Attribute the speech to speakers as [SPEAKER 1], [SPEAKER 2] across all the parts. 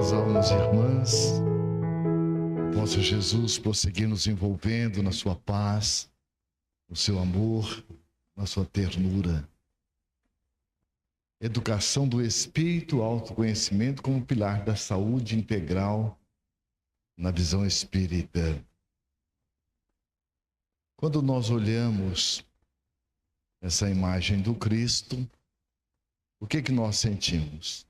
[SPEAKER 1] Minhas almas irmãs, possa Jesus prosseguir nos envolvendo na sua paz, no seu amor, na sua ternura. Educação do espírito, autoconhecimento como pilar da saúde integral na visão espírita. Quando nós olhamos essa imagem do Cristo, o que nós sentimos?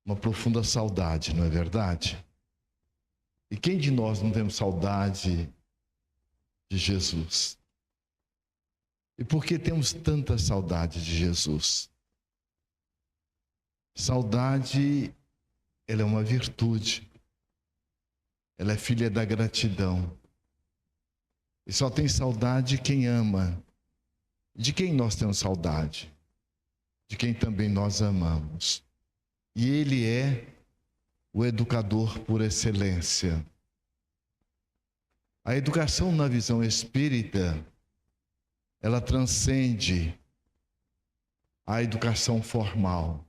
[SPEAKER 1] Uma profunda saudade, não é verdade? E quem de nós não temos saudade de Jesus? E por que temos tanta saudade de Jesus? Saudade, ela é uma virtude. Ela é filha da gratidão. E só tem saudade quem ama. De quem nós temos saudade? De quem também nós amamos. E Ele é o educador por excelência. A educação na visão espírita, ela transcende a educação formal,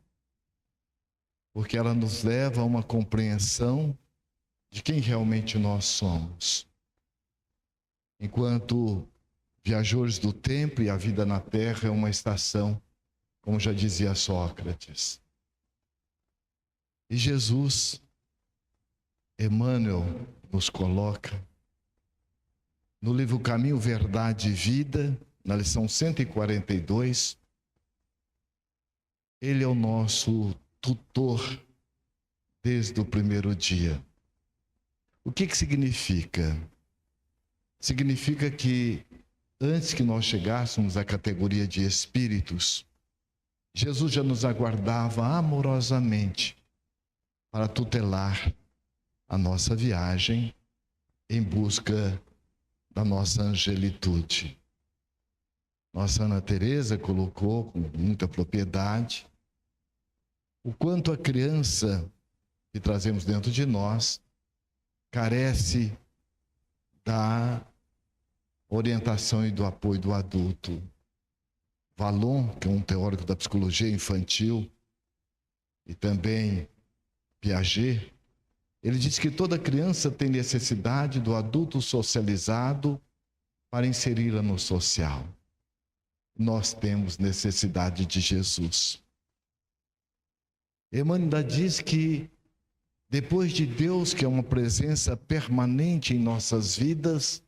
[SPEAKER 1] porque ela nos leva a uma compreensão de quem realmente nós somos. Enquanto viajores do tempo e a vida na Terra é uma estação, como já dizia Sócrates. E Jesus, Emmanuel, nos coloca no livro Caminho, Verdade e Vida, na lição 142, ele é o nosso tutor desde o primeiro dia. O que significa? Significa que antes que nós chegássemos à categoria de espíritos, Jesus já nos aguardava amorosamente para tutelar a nossa viagem em busca da nossa angelitude. Nossa Ana Teresa colocou com muita propriedade o quanto a criança que trazemos dentro de nós carece da orientação e do apoio do adulto. Vallon, que é um teórico da psicologia infantil, e também Piaget, ele diz que toda criança tem necessidade do adulto socializado para inseri-la no social. Nós temos necessidade de Jesus. Emmanuel diz que depois de Deus, que é uma presença permanente em nossas vidas,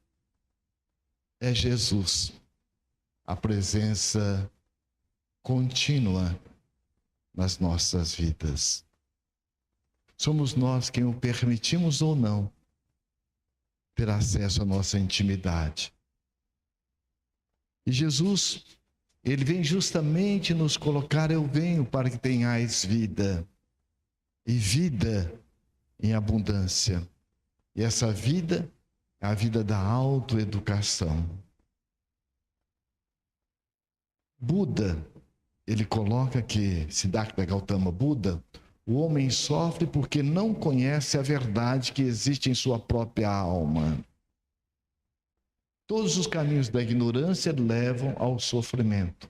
[SPEAKER 1] é Jesus, a presença contínua nas nossas vidas. Somos nós quem o permitimos ou não ter acesso à nossa intimidade. E Jesus, ele vem justamente nos colocar: eu venho para que tenhais vida, e vida em abundância. E essa vida é a vida da autoeducação. Buda, ele coloca que, Siddhartha Gautama Buda, o homem sofre porque não conhece a verdade que existe em sua própria alma. Todos os caminhos da ignorância levam ao sofrimento.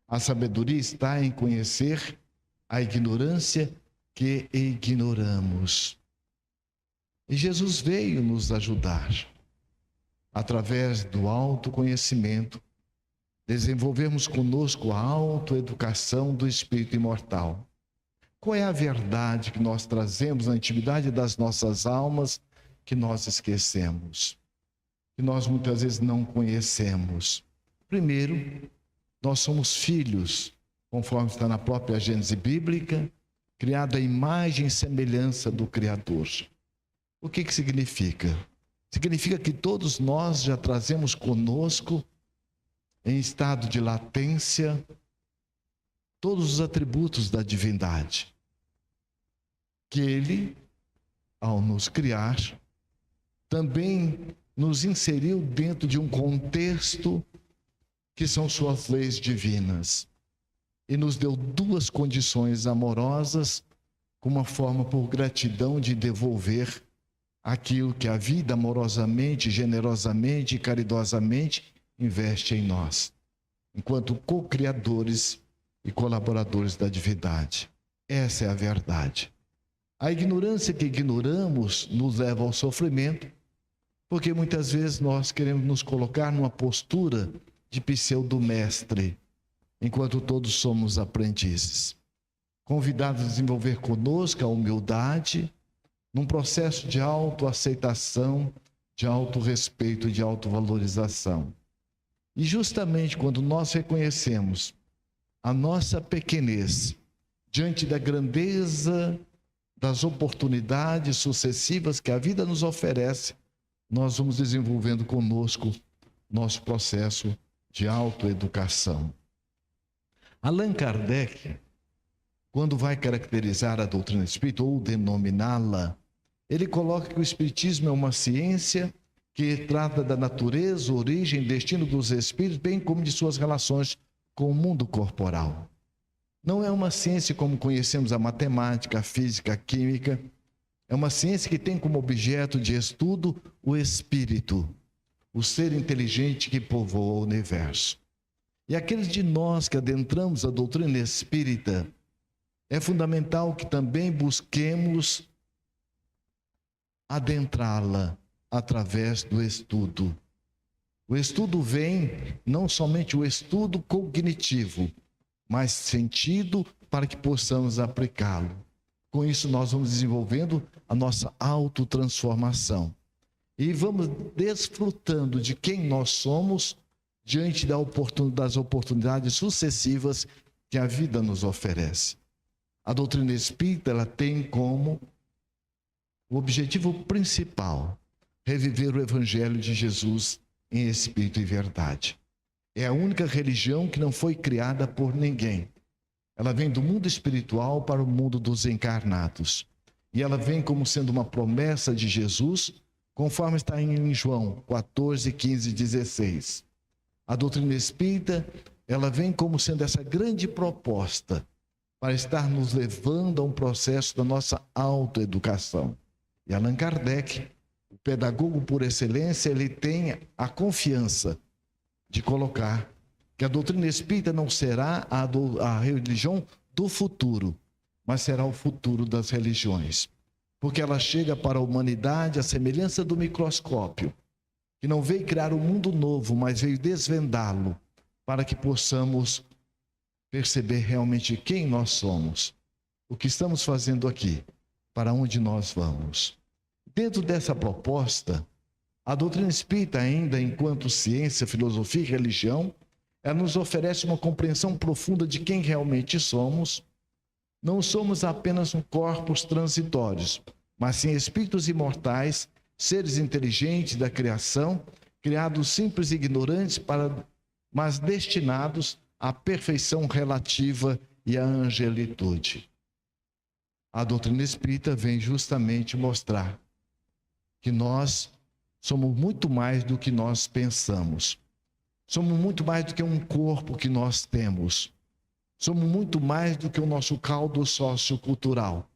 [SPEAKER 1] A sabedoria está em conhecer a ignorância que ignoramos. E Jesus veio nos ajudar, através do autoconhecimento, desenvolvermos conosco a autoeducação do espírito imortal. Qual é a verdade que nós trazemos na intimidade das nossas almas que nós esquecemos? Que nós muitas vezes não conhecemos. Primeiro, nós somos filhos, conforme está na própria Gênese bíblica, criado à imagem e semelhança do Criador. O que significa? Significa que todos nós já trazemos conosco, em estado de latência, todos os atributos da divindade. Que Ele, ao nos criar, também nos inseriu dentro de um contexto que são suas leis divinas. E nos deu duas condições amorosas, com uma forma por gratidão de devolver aquilo que a vida amorosamente, generosamente e caridosamente investe em nós, enquanto co-criadores e colaboradores da divindade. Essa é a verdade. A ignorância que ignoramos nos leva ao sofrimento, porque muitas vezes nós queremos nos colocar numa postura de pseudo-mestre, enquanto todos somos aprendizes. Convidados a desenvolver conosco a humildade, num processo de autoaceitação, de autorrespeito, de autovalorização. E justamente quando nós reconhecemos a nossa pequenez diante da grandeza das oportunidades sucessivas que a vida nos oferece, nós vamos desenvolvendo conosco nosso processo de autoeducação. Allan Kardec, quando vai caracterizar a doutrina espírita ou denominá-la, ele coloca que o espiritismo é uma ciência que trata da natureza, origem e destino dos espíritos, bem como de suas relações com o mundo corporal. Não é uma ciência como conhecemos a matemática, a física, a química. É uma ciência que tem como objeto de estudo o espírito, o ser inteligente que povoa o universo. E aqueles de nós que adentramos a doutrina espírita, é fundamental que também busquemos adentrá-la através do estudo. O estudo vem não somente o estudo cognitivo, mas sentido para que possamos aplicá-lo. Com isso nós vamos desenvolvendo a nossa autotransformação. E vamos desfrutando de quem nós somos diante das oportunidades sucessivas que a vida nos oferece. A doutrina espírita, ela tem como o objetivo principal reviver o Evangelho de Jesus em espírito e verdade. É a única religião que não foi criada por ninguém. Ela vem do mundo espiritual para o mundo dos encarnados. E ela vem como sendo uma promessa de Jesus, conforme está em João 14, 15 e 16. A doutrina espírita, ela vem como sendo essa grande proposta para estar nos levando a um processo da nossa autoeducação. E Allan Kardec, o pedagogo por excelência, ele tem a confiança de colocar que a doutrina espírita não será a religião do futuro, mas será o futuro das religiões. Porque ela chega para a humanidade à semelhança do microscópio, que não veio criar um mundo novo, mas veio desvendá-lo, para que possamos perceber realmente quem nós somos, o que estamos fazendo aqui, para onde nós vamos. Dentro dessa proposta, a doutrina espírita, ainda enquanto ciência, filosofia e religião, ela nos oferece uma compreensão profunda de quem realmente somos. Não somos apenas corpos transitórios, mas sim espíritos imortais, seres inteligentes da criação, criados simples e ignorantes, mas destinados à perfeição relativa e à angelitude. A doutrina espírita vem justamente mostrar que nós somos muito mais do que nós pensamos. Somos muito mais do que um corpo que nós temos. Somos muito mais do que o nosso caldo sociocultural.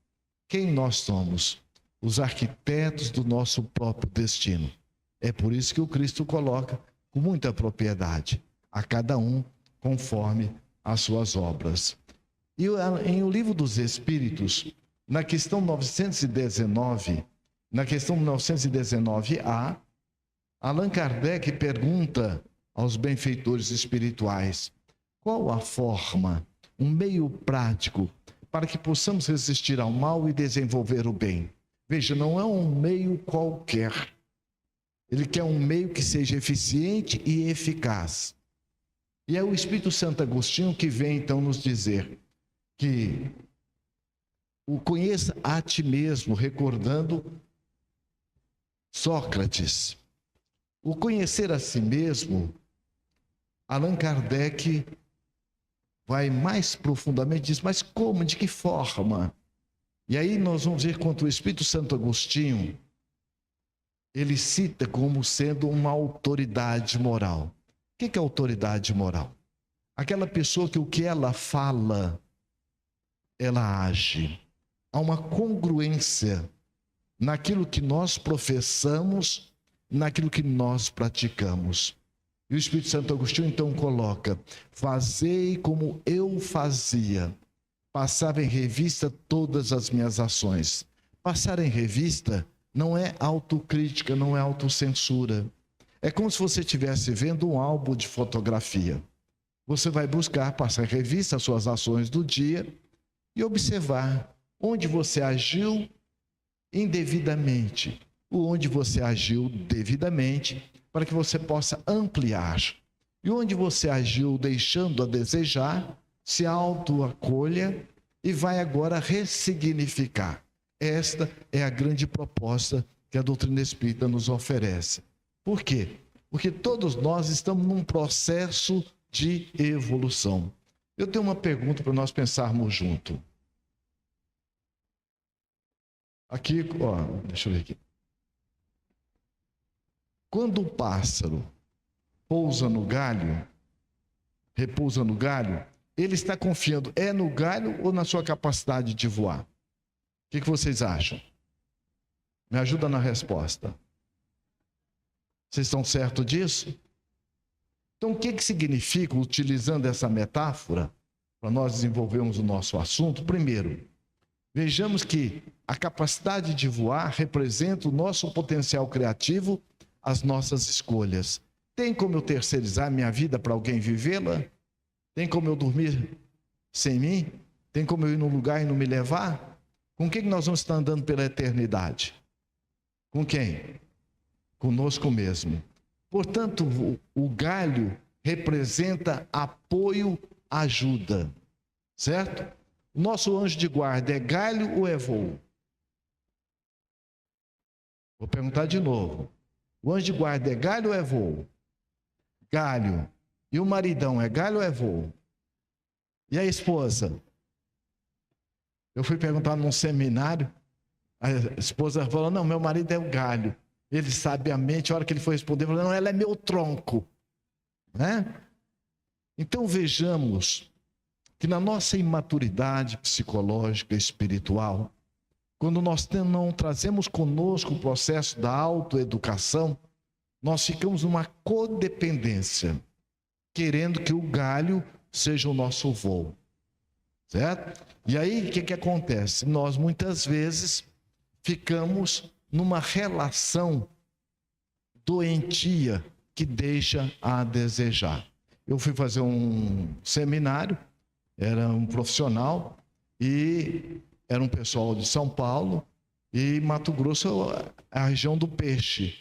[SPEAKER 1] Quem nós somos? Os arquitetos do nosso próprio destino. É por isso que o Cristo coloca com muita propriedade, a cada um conforme as suas obras. E em O Livro dos Espíritos, na questão 919, na questão 919A, Allan Kardec pergunta aos benfeitores espirituais: qual a forma, um meio prático para que possamos resistir ao mal e desenvolver o bem? Veja, não é um meio qualquer. Ele quer um meio que seja eficiente e eficaz. E é o Espírito Santo Agostinho que vem então nos dizer que o conheça a ti mesmo, recordando Sócrates. O conhecer a si mesmo, Allan Kardec vai mais profundamente, diz, mas como, de que forma? E aí nós vamos ver quanto o Espírito Santo Agostinho, ele cita como sendo uma autoridade moral. O que é autoridade moral? Aquela pessoa que o que ela fala, ela age. Há uma congruência naquilo que nós professamos, naquilo que nós praticamos. E o Espírito Santo Agostinho então coloca: fazei como eu fazia, passava em revista todas as minhas ações. Passar em revista não é autocrítica, não é autocensura. É como se você estivesse vendo um álbum de fotografia. Você vai buscar passar em revista as suas ações do dia e observar onde você agiu indevidamente, ou onde você agiu devidamente, para que você possa ampliar. E onde você agiu deixando a desejar, se autoacolha e vai agora ressignificar. Esta é a grande proposta que a doutrina espírita nos oferece. Por quê? Porque todos nós estamos num processo de evolução. Eu tenho uma pergunta para nós pensarmos junto. Aqui, ó, deixa eu ver aqui. Quando o pássaro pousa no galho, repousa no galho, ele está confiando no galho ou na sua capacidade de voar? O que vocês acham? Me ajuda na resposta. Vocês estão certos disso? Então, o que significa, utilizando essa metáfora, para nós desenvolvermos o nosso assunto? Primeiro, vejamos que a capacidade de voar representa o nosso potencial criativo, as nossas escolhas. Tem como eu terceirizar minha vida para alguém vivê-la? Tem como eu dormir sem mim? Tem como eu ir num lugar e não me levar? Com quem nós vamos estar andando pela eternidade? Com quem? Conosco mesmo. Portanto, o galho representa apoio, ajuda. Certo? O nosso anjo de guarda é galho ou é voo? Vou perguntar de novo. O anjo de guarda é galho ou é voo? Galho. E o maridão é galho ou é voo? E a esposa? Eu fui perguntar num seminário, a esposa falou, não, meu marido é o galho. Ele sabiamente, a hora que ele foi responder, falou, não, ela é meu tronco. Né? Então vejamos que na nossa imaturidade psicológica e espiritual, quando nós não trazemos conosco o processo da autoeducação, nós ficamos numa codependência, querendo que o galho seja o nosso voo. Certo? E aí, o que acontece? Nós, muitas vezes, ficamos numa relação doentia que deixa a desejar. Eu fui fazer um seminário, era um profissional, e era um pessoal de São Paulo, e Mato Grosso é a região do peixe.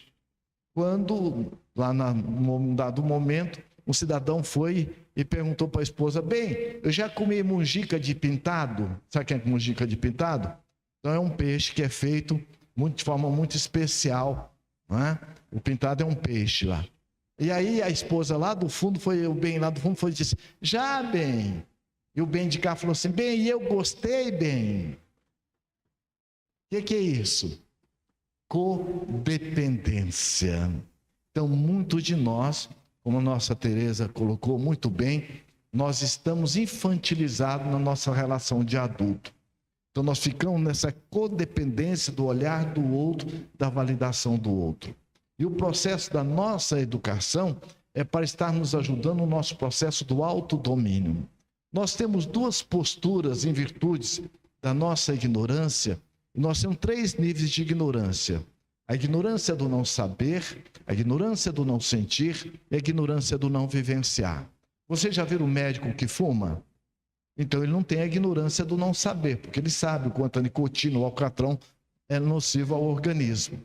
[SPEAKER 1] Quando, lá num dado momento, um cidadão foi e perguntou para a esposa, bem, eu já comi mungica de pintado. Sabe o que é mungica de pintado? Então é um peixe que é feito de forma muito especial. Não é? O pintado é um peixe lá. E aí a esposa lá do fundo, o bem lá do fundo foi e disse, já bem. E o bem de cá falou assim, bem, eu gostei bem. O que é isso? Codependência. Então, muitos de nós, como a nossa Teresa colocou muito bem, nós estamos infantilizados na nossa relação de adulto. Então nós ficamos nessa codependência do olhar do outro, da validação do outro. E o processo da nossa educação é para estar nos ajudando no nosso processo do autodomínio. Nós temos duas posturas em virtude da nossa ignorância, e nós temos 3 níveis de ignorância. A ignorância do não saber, a ignorância do não sentir e a ignorância do não vivenciar. Você já viu um médico que fuma? Então ele não tem a ignorância do não saber, porque ele sabe o quanto a nicotina, o alcatrão é nocivo ao organismo.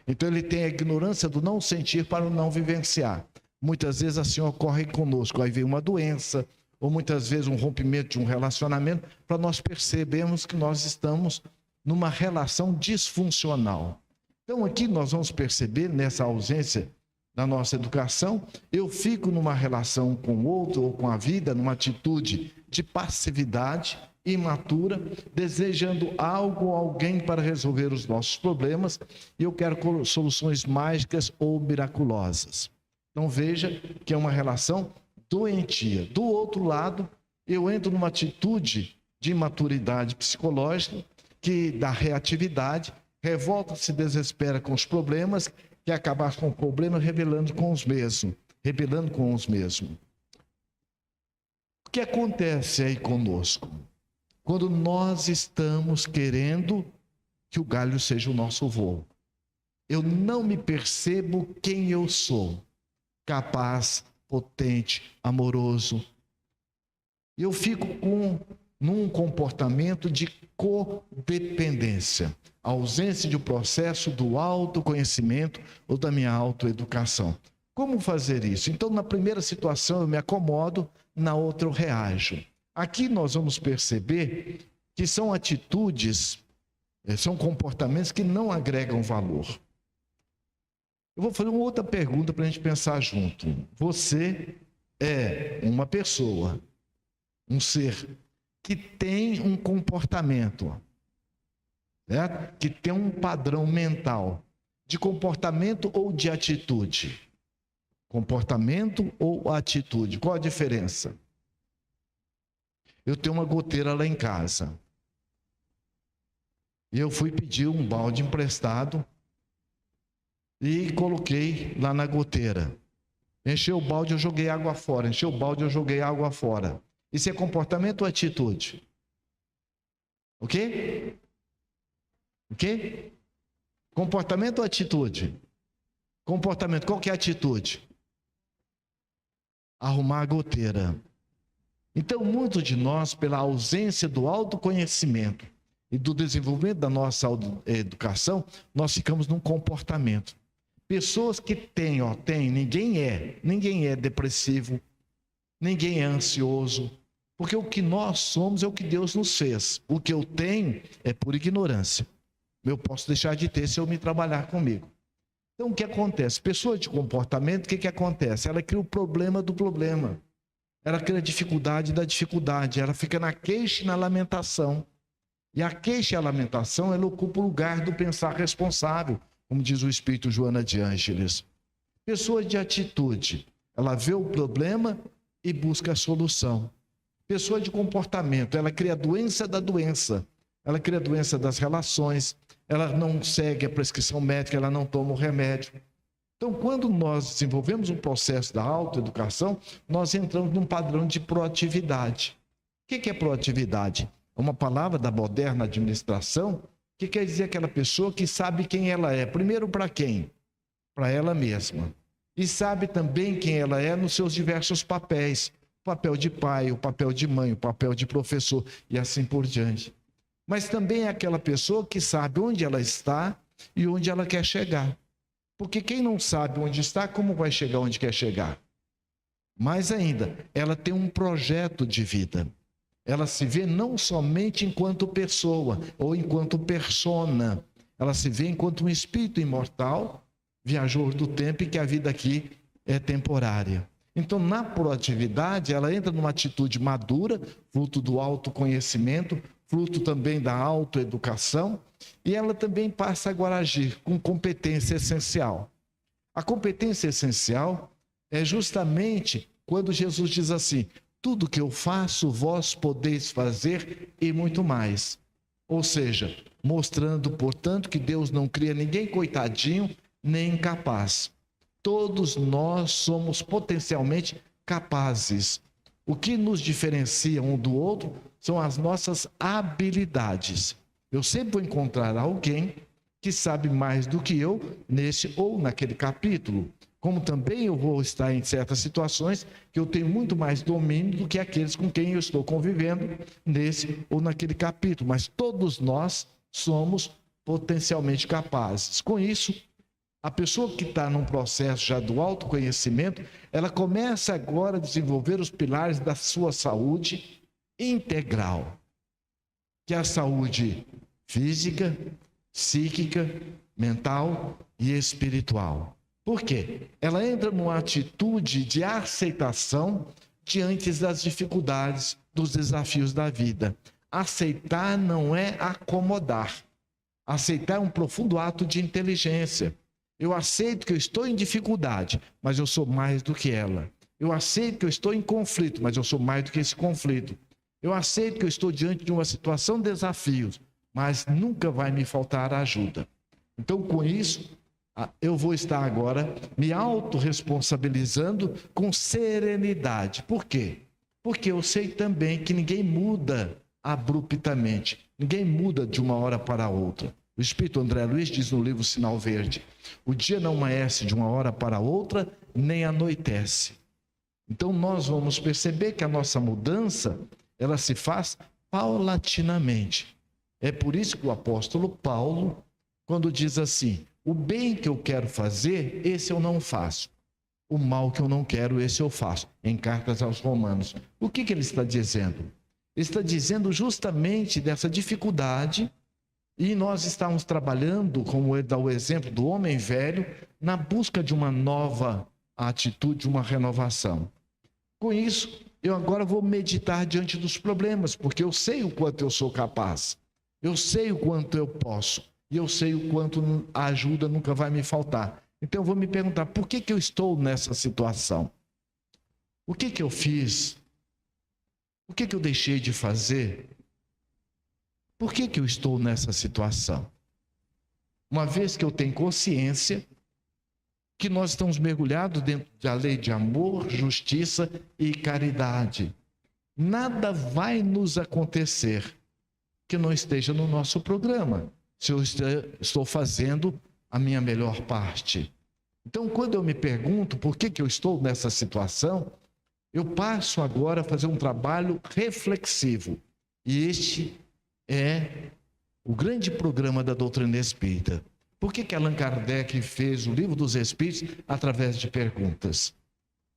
[SPEAKER 1] Então ele tem a ignorância do não sentir para o não vivenciar. Muitas vezes assim ocorre conosco, aí vem uma doença, ou muitas vezes um rompimento de um relacionamento, para nós percebermos que nós estamos numa relação disfuncional. Então aqui nós vamos perceber, nessa ausência da nossa educação, eu fico numa relação com o outro ou com a vida, numa atitude de passividade, imatura, desejando algo ou alguém para resolver os nossos problemas, e eu quero soluções mágicas ou miraculosas. Então veja que é uma relação doentia. Do outro lado, eu entro numa atitude de imaturidade psicológica, que dá reatividade, revolta, se desespera com os problemas, quer acabar com o problema rebelando com os mesmos. O que acontece aí conosco? Quando nós estamos querendo que o galho seja o nosso voo. Eu não me percebo quem eu sou, capaz, potente, amoroso. E eu fico num comportamento de codependência, ausência de um processo do autoconhecimento ou da minha autoeducação. Como fazer isso? Então, na primeira situação eu me acomodo, na outra eu reajo. Aqui nós vamos perceber que são atitudes, são comportamentos que não agregam valor. Eu vou fazer uma outra pergunta para a gente pensar junto. Você é uma pessoa, um ser que tem um comportamento, certo? Que tem um padrão mental de comportamento ou de atitude? Comportamento ou atitude? Qual a diferença? Eu tenho uma goteira lá em casa. E eu fui pedir um balde emprestado e coloquei lá na goteira. Encheu o balde, eu joguei água fora. Encheu o balde, eu joguei água fora. Isso é comportamento ou atitude? O quê? O quê? Comportamento ou atitude? Comportamento, qual que é a atitude? Arrumar a goteira. Então, muitos de nós, pela ausência do autoconhecimento e do desenvolvimento da nossa educação, nós ficamos num comportamento. Pessoas que têm, ninguém é depressivo, ninguém é ansioso, porque o que nós somos é o que Deus nos fez. O que eu tenho é por ignorância. Eu posso deixar de ter se eu me trabalhar comigo. Então, o que acontece? Pessoa de comportamento, o que acontece? Ela cria o problema do problema. Ela cria a dificuldade da dificuldade. Ela fica na queixa e na lamentação. E a queixa e a lamentação, ela ocupa o lugar do pensar responsável, como diz o Espírito Joana de Ângeles. Pessoa de atitude, ela vê o problema e busca a solução. Pessoa de comportamento, ela cria a doença da doença. Ela cria a doença das relações. Ela não segue a prescrição médica, ela não toma o remédio. Então, quando nós desenvolvemos um processo da autoeducação, nós entramos num padrão de proatividade. O que é proatividade? É uma palavra da moderna administração que quer dizer aquela pessoa que sabe quem ela é. Primeiro, para quem? Para ela mesma. E sabe também quem ela é nos seus diversos papéis. O papel de pai, o papel de mãe, o papel de professor e assim por diante. Mas também é aquela pessoa que sabe onde ela está e onde ela quer chegar. Porque quem não sabe onde está, como vai chegar onde quer chegar? Mais ainda, ela tem um projeto de vida. Ela se vê não somente enquanto pessoa ou enquanto persona. Ela se vê enquanto um espírito imortal, viajor do tempo e que a vida aqui é temporária. Então, na proatividade, ela entra numa atitude madura, fruto do autoconhecimento, fruto também da autoeducação, e ela também passa agora a agir com competência essencial. A competência essencial é justamente quando Jesus diz assim: tudo que eu faço, vós podeis fazer e muito mais. Ou seja, mostrando, portanto, que Deus não cria ninguém coitadinho nem incapaz. Todos nós somos potencialmente capazes. O que nos diferencia um do outro são as nossas habilidades. Eu sempre vou encontrar alguém que sabe mais do que eu nesse ou naquele capítulo. Como também eu vou estar em certas situações que eu tenho muito mais domínio do que aqueles com quem eu estou convivendo nesse ou naquele capítulo. Mas todos nós somos potencialmente capazes. Com isso, a pessoa que está num processo já do autoconhecimento, ela começa agora a desenvolver os pilares da sua saúde integral, que é a saúde física, psíquica, mental e espiritual. Por quê? Ela entra numa atitude de aceitação diante das dificuldades, dos desafios da vida. Aceitar não é acomodar. Aceitar é um profundo ato de inteligência. Eu aceito que eu estou em dificuldade, mas eu sou mais do que ela. Eu aceito que eu estou em conflito, mas eu sou mais do que esse conflito. Eu aceito que eu estou diante de uma situação de desafios, mas nunca vai me faltar ajuda. Então, com isso, eu vou estar agora me autorresponsabilizando com serenidade. Por quê? Porque eu sei também que ninguém muda abruptamente. Ninguém muda de uma hora para outra. O Espírito André Luiz diz no livro Sinal Verde: o dia não amanhece de uma hora para outra, nem anoitece. Então nós vamos perceber que a nossa mudança, ela se faz paulatinamente. É por isso que o apóstolo Paulo, quando diz assim: o bem que eu quero fazer, esse eu não faço. O mal que eu não quero, esse eu faço. Em cartas aos Romanos. O que ele está dizendo? Ele está dizendo justamente dessa dificuldade, e nós estamos trabalhando, como ele dá o exemplo do homem velho, na busca de uma nova atitude, uma renovação. Com isso, eu agora vou meditar diante dos problemas, porque eu sei o quanto eu sou capaz, eu sei o quanto eu posso, e eu sei o quanto a ajuda nunca vai me faltar. Então eu vou me perguntar, por que eu estou nessa situação? O que eu fiz? O que eu deixei de fazer? Por que eu estou nessa situação? Uma vez que eu tenho consciência que nós estamos mergulhados dentro da lei de amor, justiça e caridade. Nada vai nos acontecer que não esteja no nosso programa, se eu estou fazendo a minha melhor parte. Então, quando eu me pergunto por que eu estou nessa situação, eu passo agora a fazer um trabalho reflexivo. E este é o grande programa da doutrina espírita. Por que Allan Kardec fez o Livro dos Espíritos através de perguntas?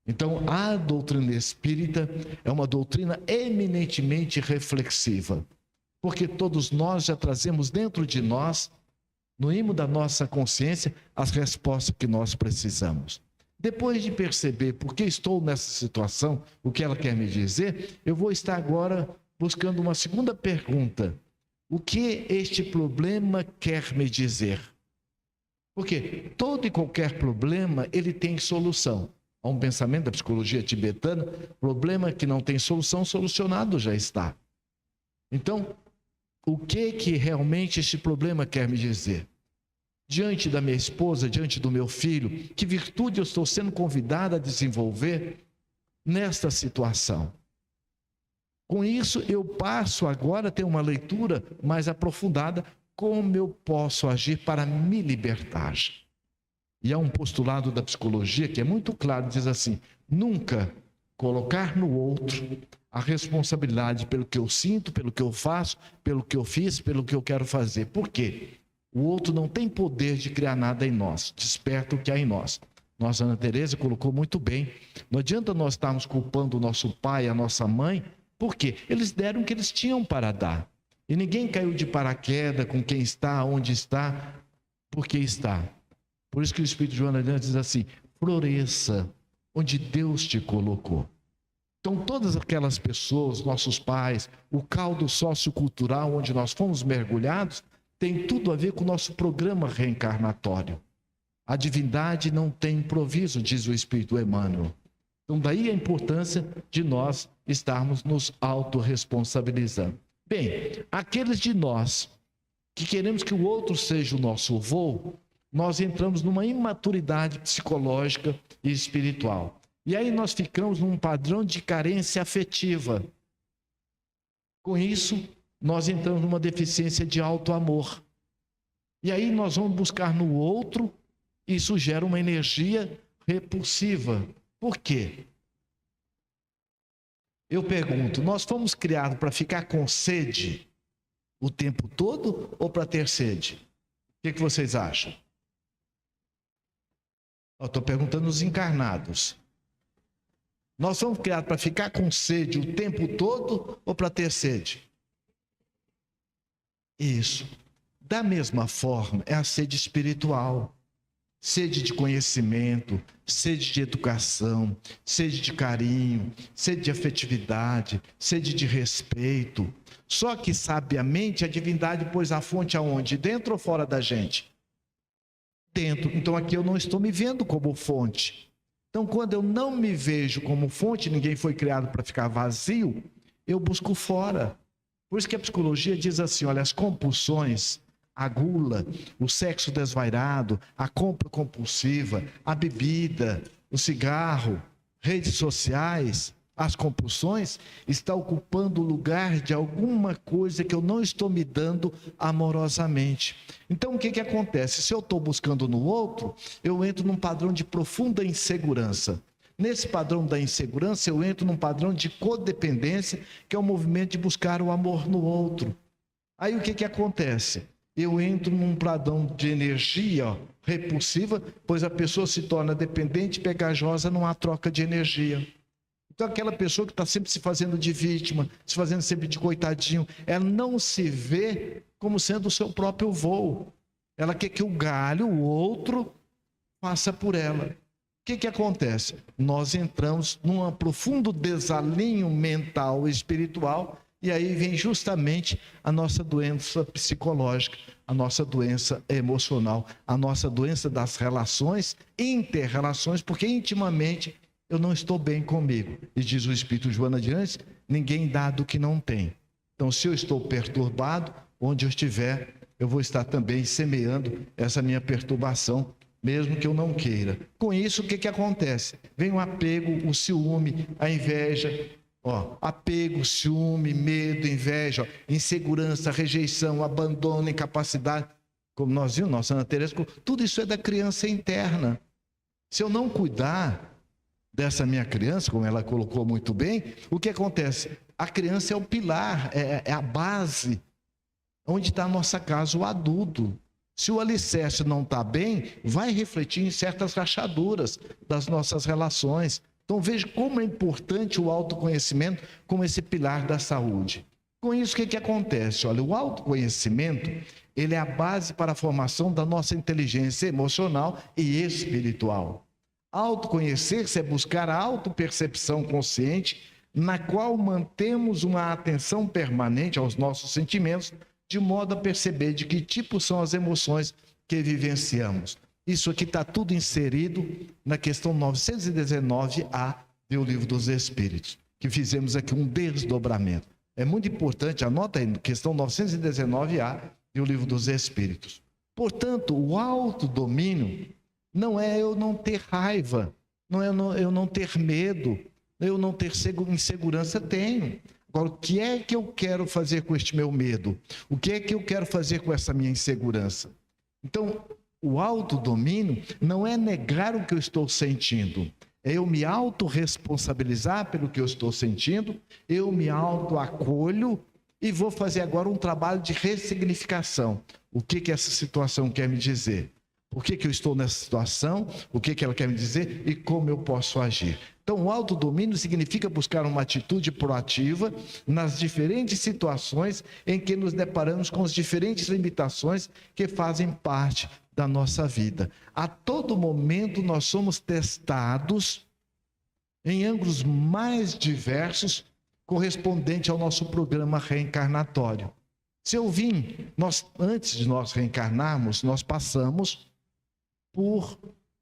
[SPEAKER 1] Então, a doutrina espírita é uma doutrina eminentemente reflexiva, porque todos nós já trazemos dentro de nós, no imo da nossa consciência, as respostas que nós precisamos. Depois de perceber por que estou nessa situação, o que ela quer me dizer, eu vou estar agora buscando uma segunda pergunta. O que este problema quer me dizer? Porque todo e qualquer problema, ele tem solução. Há um pensamento da psicologia tibetana: problema que não tem solução, solucionado já está. Então, o que realmente este problema quer me dizer? Diante da minha esposa, diante do meu filho, que virtude eu estou sendo convidado a desenvolver nesta situação? Com isso, eu passo agora a ter uma leitura mais aprofundada. Como eu posso agir para me libertar? E há um postulado da psicologia que é muito claro, diz assim: nunca colocar no outro a responsabilidade pelo que eu sinto, pelo que eu faço, pelo que eu fiz, pelo que eu quero fazer. Por quê? O outro não tem poder de criar nada em nós, desperta o que há em nós. Nossa Ana Teresa colocou muito bem: não adianta nós estarmos culpando o nosso pai, a nossa mãe, porque eles deram o que eles tinham para dar. E ninguém caiu de paraquedas com quem está, onde está, porque está. Por isso que o Espírito de Joana de Anjos diz assim: floresça onde Deus te colocou. Então, todas aquelas pessoas, nossos pais, o caldo sociocultural onde nós fomos mergulhados, tem tudo a ver com o nosso programa reencarnatório. A divindade não tem improviso, diz o Espírito Emmanuel. Então, daí a importância de nós estarmos nos autorresponsabilizando. Bem, aqueles de nós que queremos que o outro seja o nosso voo, nós entramos numa imaturidade psicológica e espiritual. E aí nós ficamos num padrão de carência afetiva. Com isso, nós entramos numa deficiência de auto-amor. E aí nós vamos buscar no outro, e isso gera uma energia repulsiva. Por quê? Eu pergunto, nós fomos criados para ficar com sede o tempo todo ou para ter sede? O que vocês acham? Eu estou perguntando os encarnados. Nós fomos criados para ficar com sede o tempo todo ou para ter sede? Isso. Da mesma forma, é a sede espiritual. Sede de conhecimento, sede de educação, sede de carinho, sede de afetividade, sede de respeito. Só que, sabiamente, a divindade pôs a fonte aonde? Dentro ou fora da gente? Dentro. Então, aqui eu não estou me vendo como fonte. Então, quando eu não me vejo como fonte, ninguém foi criado para ficar vazio, eu busco fora. Por isso que a psicologia diz assim, olha, as compulsões, a gula, o sexo desvairado, a compra compulsiva, a bebida, o cigarro, redes sociais, as compulsões, está ocupando o lugar de alguma coisa que eu não estou me dando amorosamente. Então, o que acontece? Se eu estou buscando no outro, eu entro num padrão de profunda insegurança. Nesse padrão da insegurança, eu entro num padrão de codependência, que é o movimento de buscar o amor no outro. Aí, o que acontece? Eu entro num padrão de energia repulsiva, pois a pessoa se torna dependente e pegajosa numa troca de energia. Então, aquela pessoa que está sempre se fazendo de vítima, se fazendo sempre de coitadinho, ela não se vê como sendo o seu próprio voo. Ela quer que o galho, o outro, faça por ela. O que acontece? Nós entramos num profundo desalinho mental e espiritual, e aí vem justamente a nossa doença psicológica, a nossa doença emocional, a nossa doença das relações, inter-relações, porque intimamente eu não estou bem comigo. E diz o Espírito Joana de Anjos, ninguém dá do que não tem. Então, se eu estou perturbado, onde eu estiver, eu vou estar também semeando essa minha perturbação, mesmo que eu não queira. Com isso, o que acontece? Vem o apego, o ciúme, a inveja. Apego, ciúme, medo, inveja, insegurança, rejeição, abandono, incapacidade. Como nós vimos, nossa Ana Teresa, tudo isso é da criança interna. Se eu não cuidar dessa minha criança, como ela colocou muito bem, o que acontece? A criança é o pilar, é a base, onde está a nossa casa, o adulto. Se o alicerce não está bem, vai refletir em certas rachaduras das nossas relações. Então veja como é importante o autoconhecimento como esse pilar da saúde. Com isso, o que acontece? Olha, o autoconhecimento, ele é a base para a formação da nossa inteligência emocional e espiritual. Autoconhecer-se é buscar a autopercepção consciente, na qual mantemos uma atenção permanente aos nossos sentimentos, de modo a perceber de que tipo são as emoções que vivenciamos. Isso aqui está tudo inserido na questão 919A do Livro dos Espíritos, que fizemos aqui um desdobramento. É muito importante, anota aí, questão 919A do Livro dos Espíritos. Portanto, o autodomínio não é eu não ter raiva, não é eu não ter medo, eu não ter insegurança, tenho. Agora, o que é que eu quero fazer com este meu medo? O que é que eu quero fazer com essa minha insegurança? Então, o autodomínio não é negar o que eu estou sentindo, é eu me autorresponsabilizar pelo que eu estou sentindo, eu me autoacolho e vou fazer agora um trabalho de ressignificação. O que essa situação quer me dizer? Por que eu estou nessa situação? O que ela quer me dizer? E como eu posso agir? Então, o autodomínio significa buscar uma atitude proativa nas diferentes situações em que nos deparamos com as diferentes limitações que fazem parte da nossa vida. A todo momento nós somos testados em ângulos mais diversos, correspondente ao nosso programa reencarnatório. Se eu antes de nós reencarnarmos, nós passamos por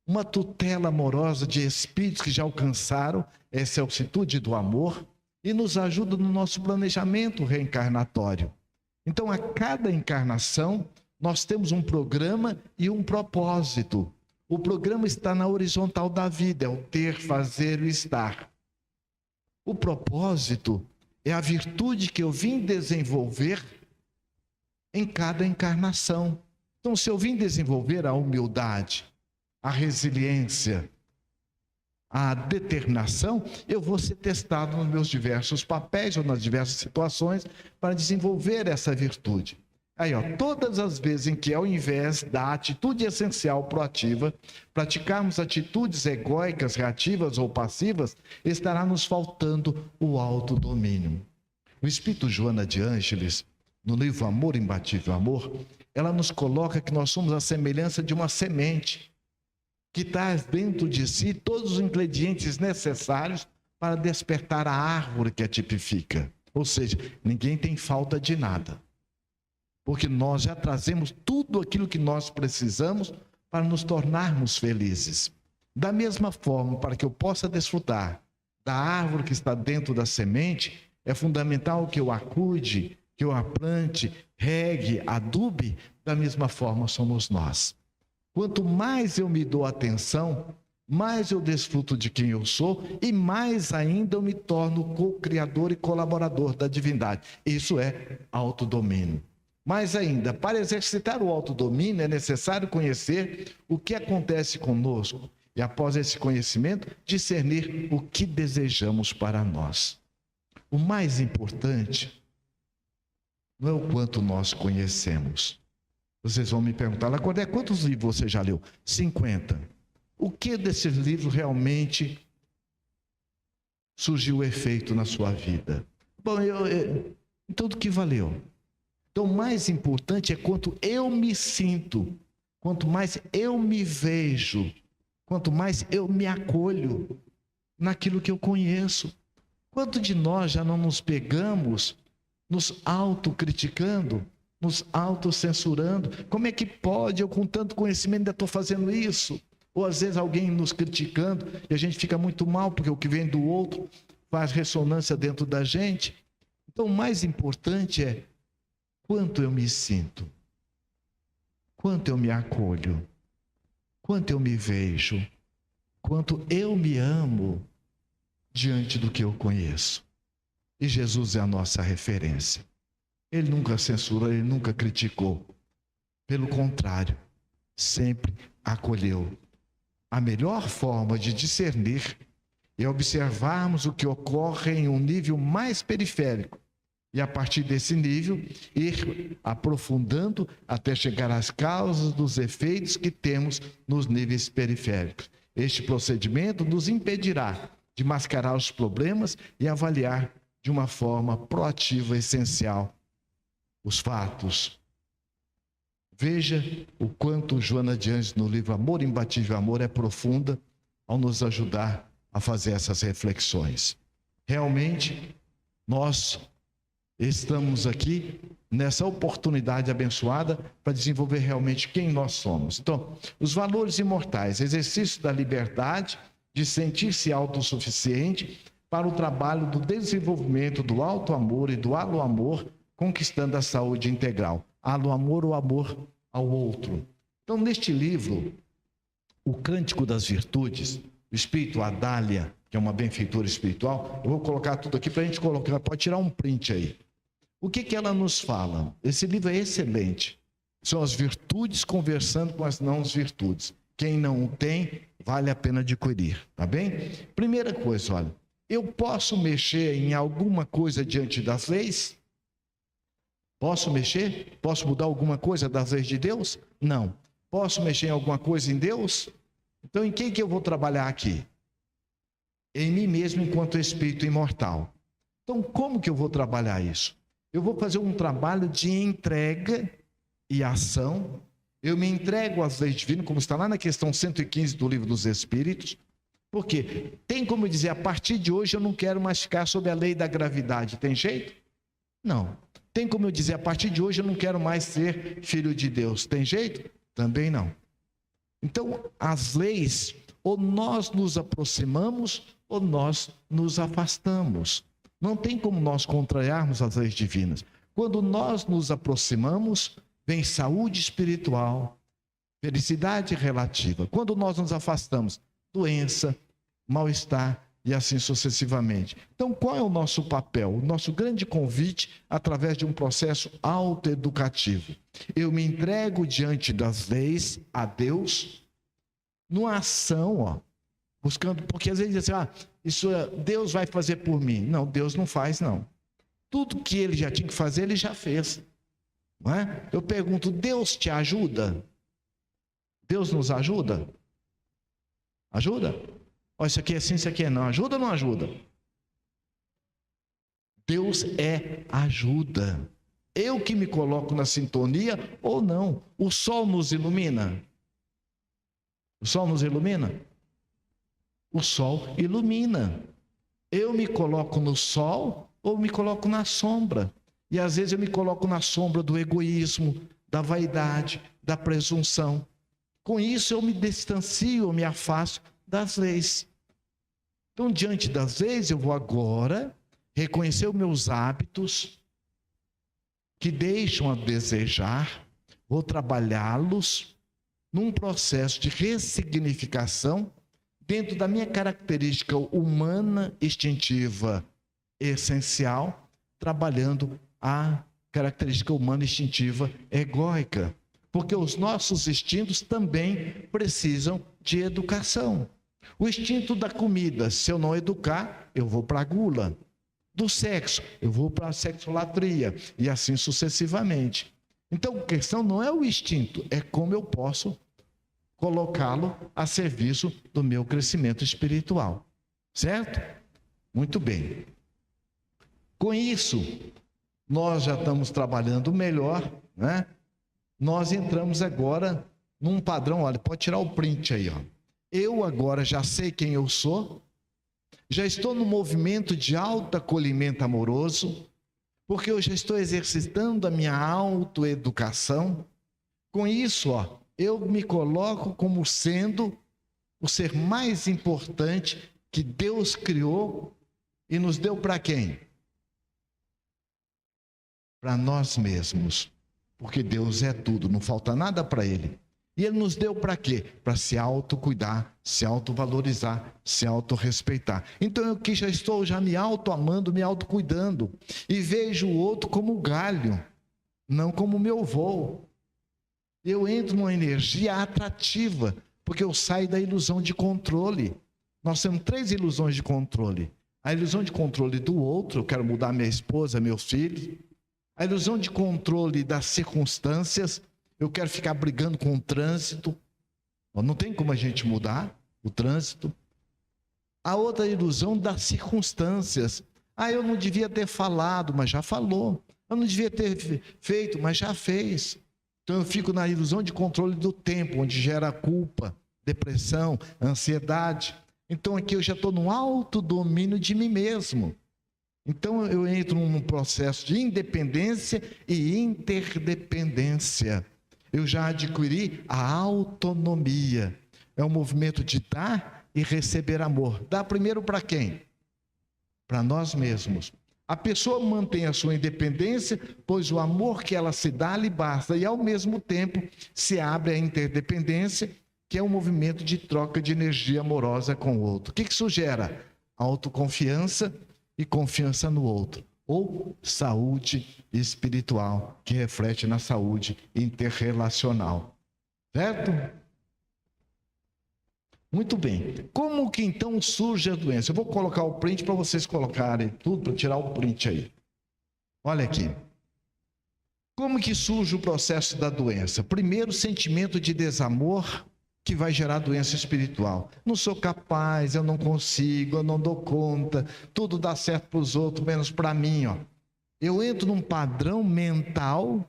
[SPEAKER 1] uma tutela amorosa de espíritos que já alcançaram essa altitude do amor e nos ajuda no nosso planejamento reencarnatório. Então, a cada encarnação, nós temos um programa e um propósito. O programa está na horizontal da vida, é o ter, fazer e estar. O propósito é a virtude que eu vim desenvolver em cada encarnação. Então, se eu vim desenvolver a humildade, a resiliência, a determinação, eu vou ser testado nos meus diversos papéis ou nas diversas situações para desenvolver essa virtude. Aí, todas as vezes em que, ao invés da atitude essencial proativa, praticarmos atitudes egóicas, reativas ou passivas, estará nos faltando o autodomínio. O Espírito Joana de Ângeles, no livro Amor Imbatível Amor, ela nos coloca que nós somos a semelhança de uma semente que traz dentro de si todos os ingredientes necessários para despertar a árvore que a tipifica. Ou seja, ninguém tem falta de nada, porque nós já trazemos tudo aquilo que nós precisamos para nos tornarmos felizes. Da mesma forma, para que eu possa desfrutar da árvore que está dentro da semente, é fundamental que eu a cuide, que eu a plante, regue, adube. Da mesma forma somos nós. Quanto mais eu me dou atenção, mais eu desfruto de quem eu sou e mais ainda eu me torno co-criador e colaborador da divindade. Isso é autodomínio. Mais ainda, para exercitar o autodomínio é necessário conhecer o que acontece conosco e, após esse conhecimento, discernir o que desejamos para nós. O mais importante não é o quanto nós conhecemos. Vocês vão me perguntar, Lacordaire, quantos livros você já leu? 50. O que desses livros realmente surgiu o efeito na sua vida? Bom, então do que valeu? Então, o mais importante é quanto eu me sinto, quanto mais eu me vejo, quanto mais eu me acolho naquilo que eu conheço. Quanto de nós já não nos pegamos nos autocriticando, nos autocensurando? Como é que pode, eu com tanto conhecimento ainda estou fazendo isso? Ou às vezes alguém nos criticando e a gente fica muito mal porque o que vem do outro faz ressonância dentro da gente. Então, o mais importante é quanto eu me sinto, quanto eu me acolho, quanto eu me vejo, quanto eu me amo diante do que eu conheço. E Jesus é a nossa referência. Ele nunca censurou, ele nunca criticou. Pelo contrário, sempre acolheu. A melhor forma de discernir é observarmos o que ocorre em um nível mais periférico. E a partir desse nível, ir aprofundando até chegar às causas dos efeitos que temos nos níveis periféricos. Este procedimento nos impedirá de mascarar os problemas e avaliar de uma forma proativa e essencial os fatos. Veja o quanto Joana de Ângeles, no livro Amor Imbatível Amor, é profunda ao nos ajudar a fazer essas reflexões. Realmente, nós estamos aqui nessa oportunidade abençoada para desenvolver realmente quem nós somos. Então, os valores imortais, exercício da liberdade de sentir-se autossuficiente para o trabalho do desenvolvimento do auto-amor e do alo-amor, conquistando a saúde integral. Alo-amor, o amor ao outro. Então, neste livro, o Cântico das Virtudes, o Espírito Adália, que é uma benfeitora espiritual, eu vou colocar tudo aqui para a gente colocar, pode tirar um print aí. O que ela nos fala? Esse livro é excelente. São as virtudes conversando com as não virtudes. Quem não o tem, vale a pena adquirir, tá bem? Primeira coisa, olha, eu posso mexer em alguma coisa diante das leis? Posso mexer? Posso mudar alguma coisa das leis de Deus? Não. Posso mexer em alguma coisa em Deus? Então, em quem que eu vou trabalhar aqui? Em mim mesmo, enquanto espírito imortal. Então, como que eu vou trabalhar isso? Eu vou fazer um trabalho de entrega e ação. Eu me entrego às leis divinas, como está lá na questão 115 do Livro dos Espíritos. Porque tem como dizer, a partir de hoje eu não quero mais ficar sob a lei da gravidade. Tem jeito? Não. Tem como eu dizer, a partir de hoje eu não quero mais ser filho de Deus. Tem jeito? Também não. Então, as leis, ou nós nos aproximamos, ou nós nos afastamos. Não tem como nós contrariarmos as leis divinas. Quando nós nos aproximamos, vem saúde espiritual, felicidade relativa. Quando nós nos afastamos, doença, mal-estar e assim sucessivamente. Então, qual é o nosso papel? O nosso grande convite, através de um processo autoeducativo. Eu me entrego diante das leis a Deus, numa ação, buscando, porque às vezes assim, Deus vai fazer por mim. Não, Deus não faz, não. Tudo que ele já tinha que fazer, ele já fez. Não é? Eu pergunto, Deus te ajuda? Deus nos ajuda? Ajuda? Olha, isso aqui é sim, isso aqui é não. Ajuda ou não ajuda? Deus é ajuda. Eu que me coloco na sintonia ou não. O sol nos ilumina? O sol nos ilumina? O sol ilumina. Eu me coloco no sol ou me coloco na sombra. E às vezes eu me coloco na sombra do egoísmo, da vaidade, da presunção. Com isso eu me distancio, eu me afasto das leis. Então, diante das leis, eu vou agora reconhecer os meus hábitos que deixam a desejar, vou trabalhá-los num processo de ressignificação dentro da minha característica humana instintiva essencial, trabalhando a característica humana instintiva egóica. Porque os nossos instintos também precisam de educação. O instinto da comida, se eu não educar, eu vou para a gula. Do sexo, eu vou para a sexolatria, e assim sucessivamente. Então, a questão não é o instinto, é como eu posso colocá-lo a serviço do meu crescimento espiritual. Certo? Muito bem. Com isso, nós já estamos trabalhando melhor, né? Nós entramos agora num padrão, olha, pode tirar o print aí, ó. Eu agora já sei quem eu sou, já estou no movimento de autoacolhimento amoroso, porque eu já estou exercitando a minha autoeducação. Com isso, ó, eu me coloco como sendo o ser mais importante que Deus criou e nos deu para quem? Para nós mesmos. Porque Deus é tudo, não falta nada para Ele. E Ele nos deu para quê? Para se autocuidar, se autovalorizar, se autorrespeitar. Então eu que já estou me autoamando, me autocuidando. E vejo o outro como galho, não como meu voo. Eu entro numa energia atrativa, porque eu saio da ilusão de controle. Nós temos 3 ilusões de controle. A ilusão de controle do outro, eu quero mudar minha esposa, meus filhos. A ilusão de controle das circunstâncias, eu quero ficar brigando com o trânsito. Não tem como a gente mudar o trânsito. A outra ilusão das circunstâncias. Eu não devia ter falado, mas já falou. Eu não devia ter feito, mas já fez. Então eu fico na ilusão de controle do tempo, onde gera culpa, depressão, ansiedade. Então aqui eu já estou no autodomínio de mim mesmo. Então eu entro num processo de independência e interdependência. Eu já adquiri a autonomia. É um movimento de dar e receber amor. Dar primeiro para quem? Para nós mesmos. A pessoa mantém a sua independência, pois o amor que ela se dá lhe basta. E ao mesmo tempo se abre a interdependência, que é um movimento de troca de energia amorosa com o outro. O que isso gera? Autoconfiança e confiança no outro, ou saúde espiritual, que reflete na saúde interrelacional. Certo? Muito bem. Como que então surge a doença? Eu vou colocar o print para vocês colocarem tudo, para tirar o print aí. Olha aqui. Como que surge o processo da doença? Primeiro, sentimento de desamor, que vai gerar doença espiritual. Não sou capaz, eu não consigo, eu não dou conta, tudo dá certo para os outros, menos para mim. Eu entro num padrão mental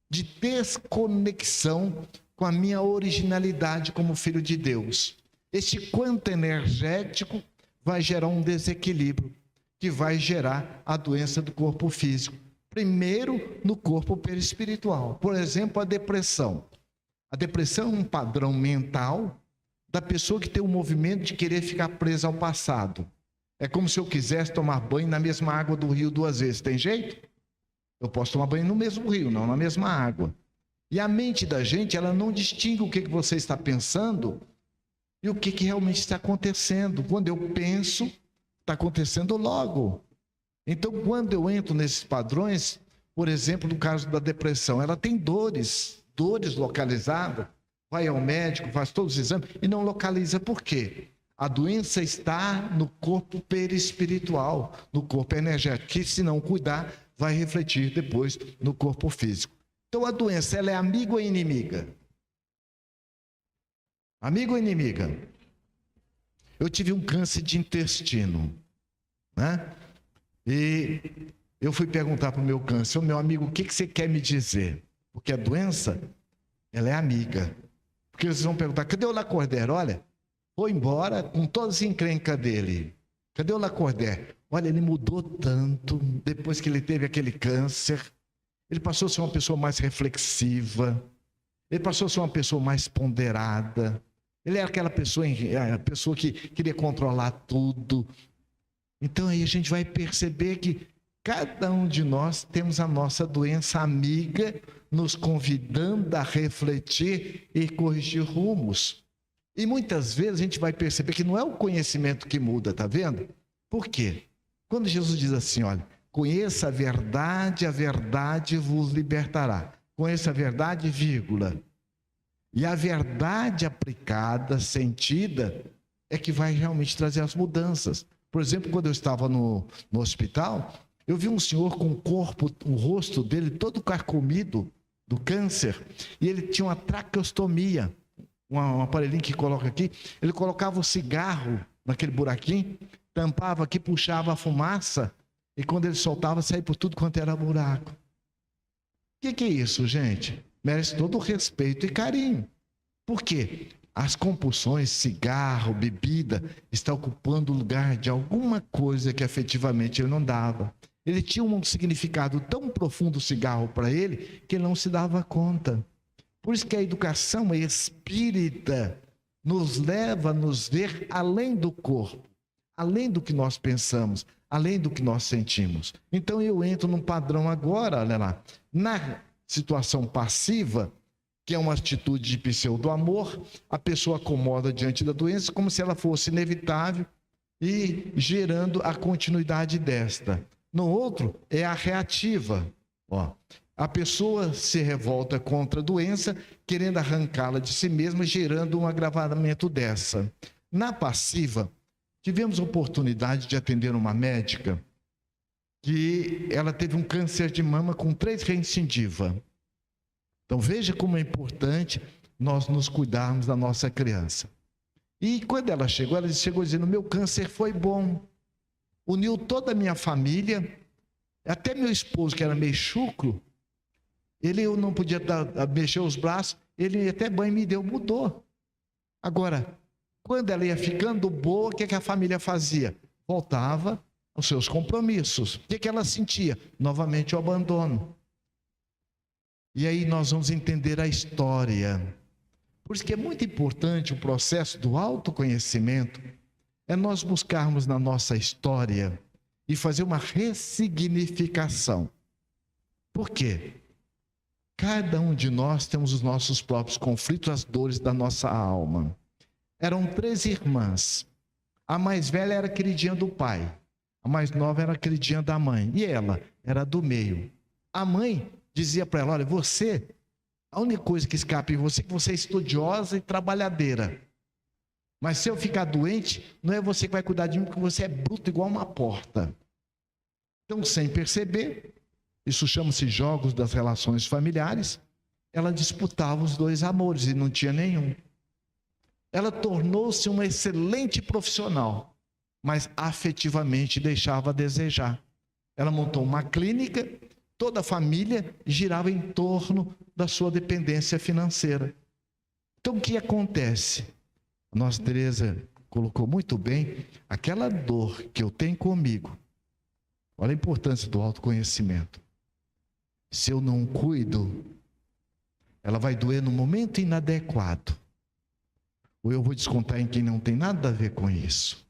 [SPEAKER 1] de desconexão com a minha originalidade como filho de Deus. Este quanto energético vai gerar um desequilíbrio, que vai gerar a doença do corpo físico. Primeiro, no corpo perispiritual. Por exemplo, a depressão. A depressão é um padrão mental da pessoa que tem o movimento de querer ficar presa ao passado. É como se eu quisesse tomar banho na mesma água do rio 2 vezes. Tem jeito? Eu posso tomar banho no mesmo rio, não na mesma água. E a mente da gente, ela não distingue o que você está pensando e o que realmente está acontecendo. Quando eu penso, está acontecendo logo. Então, quando eu entro nesses padrões, por exemplo, no caso da depressão, ela tem dores localizadas, vai ao médico, faz todos os exames e não localiza. Por quê? A doença está no corpo perispiritual, no corpo energético, que se não cuidar, vai refletir depois no corpo físico. Então a doença, ela é amiga ou inimiga? Amiga ou inimiga? Eu tive um câncer de intestino, né? E eu fui perguntar para o meu câncer: meu amigo, o que você quer me dizer? Porque a doença, ela é amiga. Porque eles vão perguntar: cadê o Lacordaire? Olha, foi embora com todas as encrencas dele. Cadê o Lacordaire? Olha, ele mudou tanto depois que ele teve aquele câncer. Ele passou a ser uma pessoa mais reflexiva. Ele passou a ser uma pessoa mais ponderada. Ele era aquela pessoa que queria controlar tudo. Então aí a gente vai perceber que cada um de nós temos a nossa doença amiga, nos convidando a refletir e corrigir rumos. E muitas vezes a gente vai perceber que não é o conhecimento que muda, tá vendo? Por quê? Quando Jesus diz assim, olha, conheça a verdade vos libertará. Conheça a verdade, vírgula. E a verdade aplicada, sentida, é que vai realmente trazer as mudanças. Por exemplo, quando eu estava no hospital, eu vi um senhor com o rosto dele todo carcomido do câncer, e ele tinha uma traqueostomia, um aparelhinho que coloca aqui. Ele colocava o cigarro naquele buraquinho, tampava aqui, puxava a fumaça, e quando ele soltava, saía por tudo quanto era buraco. O que é isso, gente? Merece todo o respeito e carinho. Por quê? As compulsões, cigarro, bebida, está ocupando o lugar de alguma coisa que efetivamente ele não dava. Ele tinha um significado tão profundo, o cigarro, para ele, que ele não se dava conta. Por isso que a educação espírita nos leva a nos ver além do corpo, além do que nós pensamos, além do que nós sentimos. Então eu entro num padrão agora, olha lá, na situação passiva, que é uma atitude de pseudo-amor, a pessoa acomoda diante da doença como se ela fosse inevitável e gerando a continuidade desta. No outro, é a reativa. A pessoa se revolta contra a doença, querendo arrancá-la de si mesma, gerando um agravamento dessa. Na passiva, tivemos a oportunidade de atender uma médica que ela teve um câncer de mama com 3 reincidivas. Então veja como é importante nós nos cuidarmos da nossa criança. E quando ela chegou dizendo, meu câncer foi bom. Uniu toda a minha família, até meu esposo, que era meio chucro, ele não podia mexer os braços, ele até banho me deu, mudou. Agora, quando ela ia ficando boa, o que a família fazia? Voltava aos seus compromissos. O que ela sentia? Novamente o abandono. E aí nós vamos entender a história. Por isso que é muito importante o processo do autoconhecimento, é nós buscarmos na nossa história e fazer uma ressignificação. Por quê? Cada um de nós temos os nossos próprios conflitos, as dores da nossa alma. Eram 3 irmãs. A mais velha era queridinha do pai. A mais nova era queridinha da mãe. E ela era do meio. A mãe dizia para ela, olha, você, a única coisa que escapa em você é que você é estudiosa e trabalhadeira. Mas se eu ficar doente, não é você que vai cuidar de mim, porque você é bruto igual uma porta. Então, sem perceber, isso chama-se jogos das relações familiares, ela disputava os 2 amores e não tinha nenhum. Ela tornou-se uma excelente profissional, mas afetivamente deixava a desejar. Ela montou uma clínica, toda a família girava em torno da sua dependência financeira. Então o que acontece? A nossa Teresa colocou muito bem, aquela dor que eu tenho comigo, olha a importância do autoconhecimento. Se eu não cuido, ela vai doer no momento inadequado. Ou eu vou descontar em quem não tem nada a ver com isso.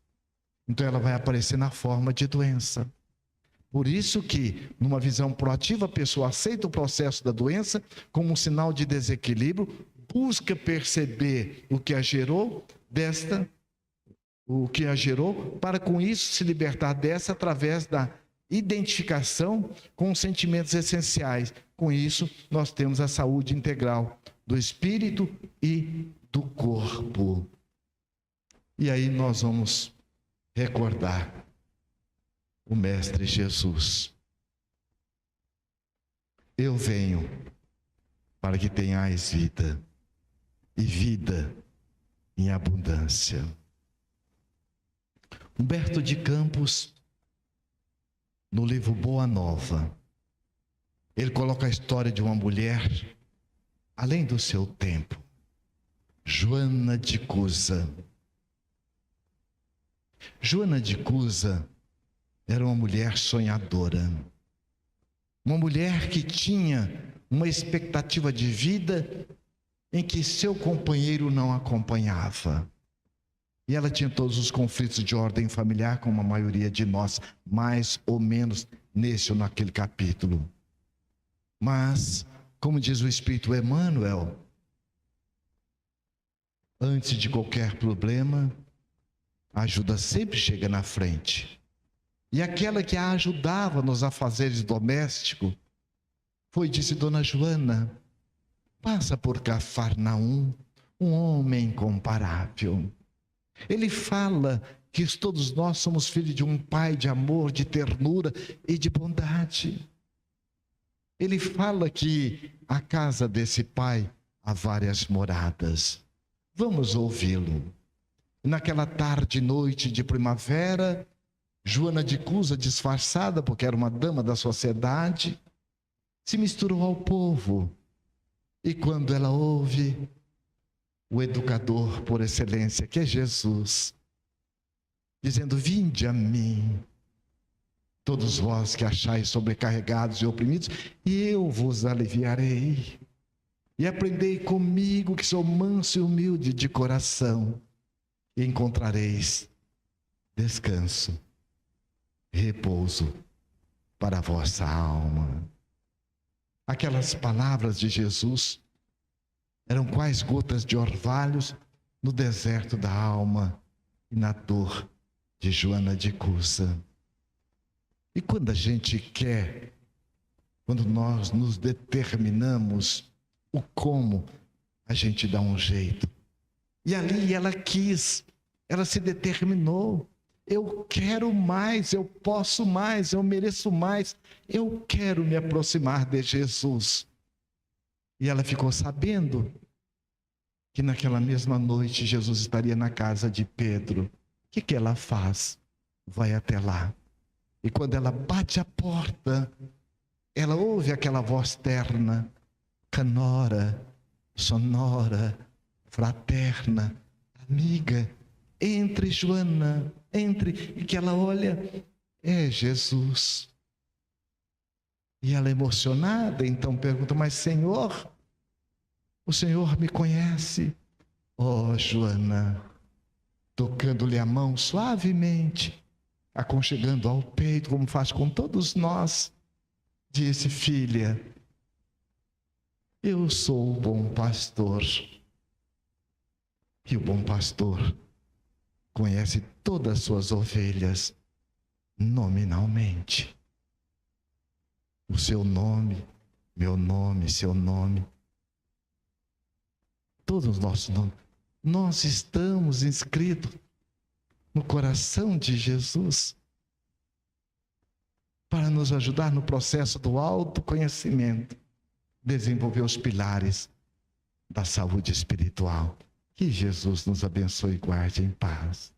[SPEAKER 1] Então ela vai aparecer na forma de doença. Por isso que, numa visão proativa, a pessoa aceita o processo da doença como um sinal de desequilíbrio, busca perceber o que a gerou, para com isso se libertar dessa através da identificação com os sentimentos essenciais. Com isso, nós temos a saúde integral do espírito e do corpo. E aí nós vamos recordar o Mestre Jesus. Eu venho para que tenhais vida, e vida em abundância. Humberto de Campos, no livro Boa Nova, ele coloca a história de uma mulher além do seu tempo, Joana de Cusa. Joana de Cusa era uma mulher sonhadora, uma mulher que tinha uma expectativa de vida em que seu companheiro não acompanhava. E ela tinha todos os conflitos de ordem familiar, como a maioria de nós, mais ou menos nesse ou naquele capítulo. Mas, como diz o Espírito Emmanuel, Antes de qualquer problema, a ajuda sempre chega na frente. E aquela que a ajudava nos afazeres domésticos foi, disse Dona Joana, passa por Cafarnaum, um homem incomparável. Ele fala que todos nós somos filhos de um pai de amor, de ternura e de bondade. Ele fala que a casa desse pai há várias moradas. Vamos ouvi-lo. Naquela tarde e noite de primavera, Joana de Cusa, disfarçada, porque era uma dama da sociedade, se misturou ao povo. E quando ela ouve o educador por excelência, que é Jesus, dizendo: vinde a mim, todos vós que achais sobrecarregados e oprimidos, e eu vos aliviarei. E aprendei comigo, que sou manso e humilde de coração, e encontrareis descanso, repouso para a vossa alma. Aquelas palavras de Jesus eram quais gotas de orvalhos no deserto da alma e na dor de Joana de Cusa. E quando a gente quer, quando nós nos determinamos o como, a gente dá um jeito. E ali ela quis, ela se determinou. Eu quero mais, eu posso mais, eu mereço mais. Eu quero me aproximar de Jesus. E ela ficou sabendo que naquela mesma noite Jesus estaria na casa de Pedro. O que ela faz? Vai até lá. E quando ela bate a porta, ela ouve aquela voz terna, canora, sonora, fraterna, amiga. Entre, Joana, entre. E que ela olha, é Jesus. E ela emocionada, então pergunta: mas Senhor, o Senhor me conhece? Oh, Joana, tocando-lhe a mão suavemente, aconchegando ao peito, como faz com todos nós, disse: filha, eu sou o bom pastor. E o bom pastor conhece todas as suas ovelhas nominalmente. O seu nome, meu nome, seu nome, todos os nossos nomes. Nós estamos inscritos no coração de Jesus para nos ajudar no processo do autoconhecimento, desenvolver os pilares da saúde espiritual. Que Jesus nos abençoe e guarde em paz.